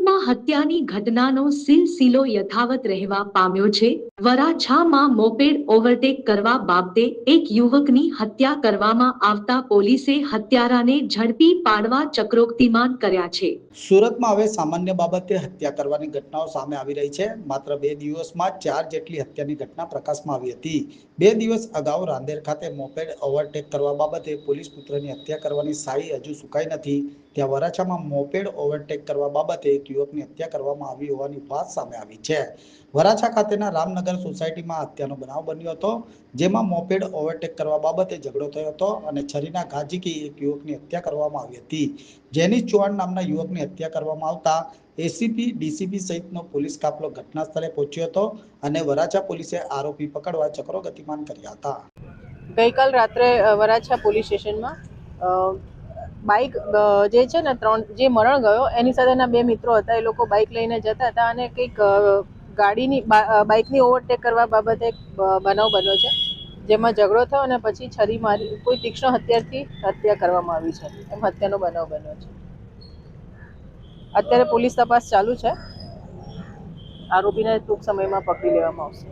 સુરતમાં હત્યાની ઘટનાનો સિલસિલો યથાવત રહેવા પામ્યો છે। વરાછામાં મોપેડ ઓવરટેક કરવા બાબતે એક યુવકની હત્યા કરવામાં આવતા પોલીસે હત્યારાને ઝડપી પાડવા ચક્રોગતિમાન કર્યા છે। સુરતમાં હવે સામાન્ય બાબતે હત્યા કરવાની ઘટનાઓ સામે આવી રહી છે। માત્ર 2 દિવસમાં 4 જેટલી હત્યાની ઘટના પ્રકાશમાં આવી હતી। 2 દિવસ અગાઉ રાંદેર ખાતે મોપેડ ઓવરટેક કરવા બાબતે પોલીસ પુત્રની હત્યા કરવાની સાઈ હજુ સુકાઈ નથી। ત્યાં વરાછામાં મોપેડ ઓવરટેક કરવા બાબતે એક યુવકની હત્યા કરવામાં આવી હોવાની વાત સામે આવી છે। વરાછા ખાતેના રામનગર સોસાયટીમાં હત્યાનો બનાવ બન્યો હતો, જેમાં મોપેડ ઓવરટેક કરવા બાબતે ઝઘડો થયો હતો અને છરીના ઘા ઝીકી એક યુવકની હત્યા કરવામાં આવી હતી। જેનિશ ચૌહાણ નામના યુવકની હત્યા કરવામાં આવતા એસીપી, ડીસીપી સહિતનો પોલીસ કાફલો ઘટના સ્થળે પહોંચ્યો હતો અને વરાછા પોલીસે આરોપી પકડવા ચક્રો ગતિમાન કર્યા હતા। ગઈકાલ રાત્રે વરાછા પોલીસ સ્ટેશનમાં બાઇક જે છે ને 3 જે મરણ ગયો એની સાથેના 2 મિત્રો હતા। એ લોકો બાઇક લઈને જતા હતા અને કંઈક ગાડીની બાઇકની ઓવરટેક કરવા બાબતે એક બનાવ બન્યો છે, જેમાં ઝઘડો થયો અને પછી છરી મારી કોઈ તીક્ષ્ણ હથિયારથી હત્યા કરવામાં આવી છે। એમ હત્યાનો બનાવ બન્યો છે। અત્યારે પોલીસ તપાસ ચાલુ છે। આરોપીને ટૂંક સમયમાં પકડી લેવામાં આવશે।